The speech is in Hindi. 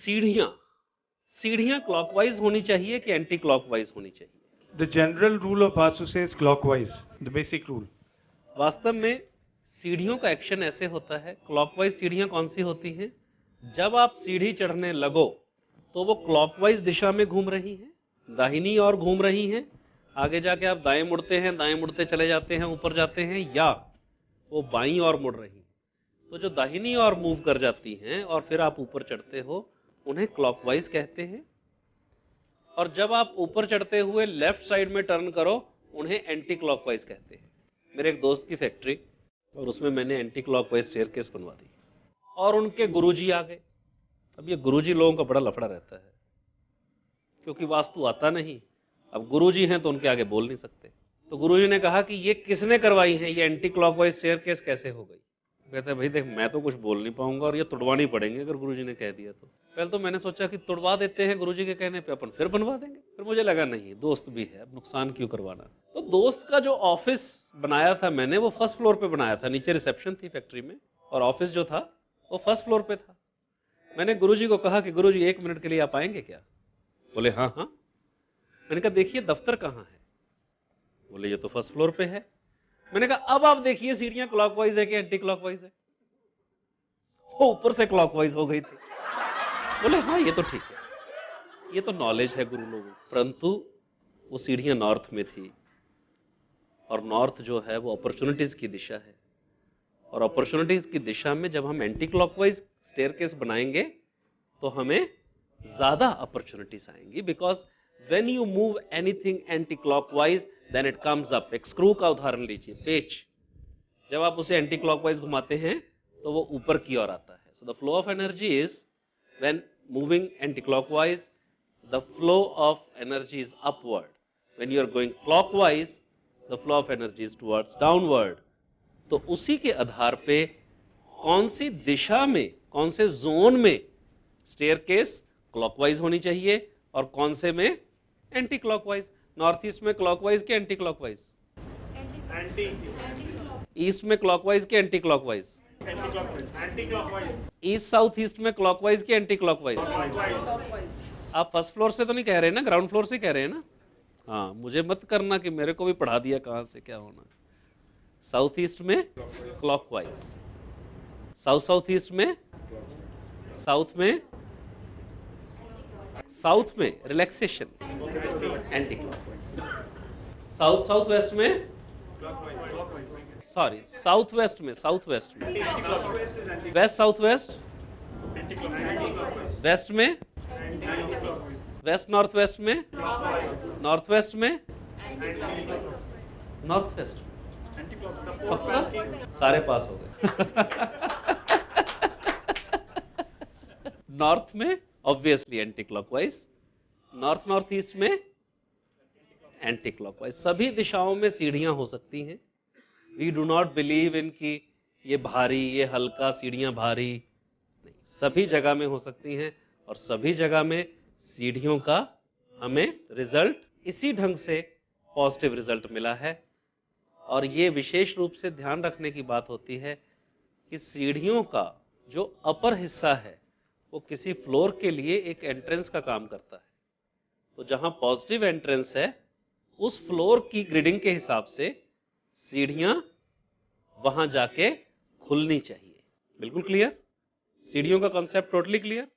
सीढ़ियां सीढ़ियां क्लॉकवाइज होनी चाहिए कि एंटी क्लॉकवाइज होनी चाहिए? The general rule of Vastu says clockwise, the basic rule. वास्तव में सीढ़ियों का एक्शन ऐसे होता है, क्लॉकवाइज सीढ़ियां कौन सी होती हैं? जब आप सीढ़ी चढ़ने लगो तो वो क्लॉकवाइज दिशा में घूम रही हैं, दाहिनी ओर घूम रही हैं, आगे जाके आप दाएं मुड़ते हैं, दाएं मुड़ते चले जाते हैं, ऊपर जाते हैं, या वो बाईं ओर मुड़ रही हैं। तो जो दाहिनी ओर मूव कर जाती हैं और फिर आप ऊपर चढ़ते हो, उन्हें क्लॉकवाइज कहते हैं। और जब आप ऊपर चढ़ते हुए लेफ्ट साइड में टर्न करो, उन्हें एंटी क्लॉकवाइज कहते हैं। मेरे एक दोस्त की फैक्ट्री, और उसमें मैंने एंटी क्लॉकवाइज स्टेयरकेस बनवा दी, और उनके गुरुजी आ गए। अब ये गुरुजी लोगों का बड़ा लफड़ा रहता है, क्योंकि वास्तु आता नहीं। अब गुरुजी हैं तो उनके आगे बोल नहीं सकते। तो गुरुजी ने कहा कि ये किसने करवाई है, ये एंटी क्लॉकवाइज स्टेयरकेस कैसे हो गई? कहते हैं भाई देख, मैं तो कुछ बोल नहीं पाऊंगा और ये तुड़वानी पड़ेंगे अगर गुरुजी ने कह दिया तो। पहले तो मैंने सोचा कि तुड़वा देते हैं गुरुजी के कहने पे, अपन फिर बनवा देंगे। फिर मुझे लगा नहीं, दोस्त भी है, अब नुकसान क्यों करवाना। तो दोस्त का जो ऑफिस बनाया था मैंने, वो फर्स्ट फ्लोर पे बनाया था, नीचे रिसेप्शन थी फैक्ट्री में, और ऑफिस जो था वो फर्स्ट फ्लोर पे था। मैंने गुरुजी को कहा कि गुरुजी 1 मिनट के लिए आप आएंगे क्या? बोले हाँ हाँ। मैंने कहा देखिए दफ्तर कहाँ है? बोले ये तो फर्स्ट फ्लोर पे है। मैंने कहा अब आप देखिए सीढ़ियां क्लॉकवाइज है कि एंटी क्लॉकवाइज है? वो ऊपर से क्लॉकवाइज हो गई थी। बोले हाँ ये तो ठीक है, ये तो नॉलेज है गुरु लोगों। परंतु वो सीढ़ियां नॉर्थ में थी, और नॉर्थ जो है वो अपॉर्चुनिटीज की दिशा है, और अपॉर्चुनिटीज की दिशा में जब हम एंटी क्लॉकवाइज स्टेयरकेस बनाएंगे तो हमें ज्यादा अपॉर्चुनिटीज आएंगी। Because when you move anything anti clockwise then it comes up. एक स्क्रू का उदाहरण लीजिए, पेच, जब आप उसे एंटी क्लॉकवाइज घुमाते हैं तो वो ऊपर की ओर आता है। So the flow of energy is, when moving anti clockwise, the flow of energy is upward. When you are going clockwise, the flow of energy is towards downward. तो उसी के आधार पे कौन सी दिशा में, कौन से जोन में स्टेयरकेस क्लॉकवाइज होनी चाहिए और कौन से में एंटी क्लॉकवाइज। नॉर्थ ईस्ट में क्लॉकवाइज के एंटी क्लॉकवाइज? ईस्ट में क्लॉकवाइज के anti clockwise? East south east में क्लॉकवाइज के एंटी क्लॉकवाइज? आप फर्स्ट फ्लोर से तो नहीं कह रहे हैं ना, ग्राउंड फ्लोर से कह रहे हैं ना? हाँ, मुझे मत करना कि मेरे को भी पढ़ा दिया कहां से क्या होना। साउथ ईस्ट में क्लॉकवाइज, साउथ साउथ ईस्ट में, साउथ में relaxation anti clockwise, south south west में, सॉरी साउथ वेस्ट में, साउथ वेस्ट में, वेस्ट साउथ वेस्ट, वेस्ट में, वेस्ट नॉर्थ वेस्ट में, नॉर्थ वेस्ट में, नॉर्थ वेस्ट में। पक्का? सारे पास हो गए। नॉर्थ में obviously anti clockwise, north north east में एंटी क्लॉकवाइज। सभी दिशाओं में सीढ़ियां हो सकती हैं। We do not believe in कि ये भारी, ये हल्का, सीढ़ियां भारी नहीं, सभी जगह में हो सकती हैं, और सभी जगह में सीढ़ियों का हमें रिजल्ट इसी ढंग से पॉजिटिव रिजल्ट मिला है। और ये विशेष रूप से ध्यान रखने की बात होती है कि सीढ़ियों का जो अपर हिस्सा है वो किसी फ्लोर के लिए एक एंट्रेंस का काम करता है। तो जहां पॉजिटिव एंट्रेंस है, उस फ्लोर की ग्रिडिंग के हिसाब से सीढ़ियां वहां जाके खुलनी चाहिए। बिल्कुल क्लियर? सीढ़ियों का कॉन्सेप्ट टोटली क्लियर?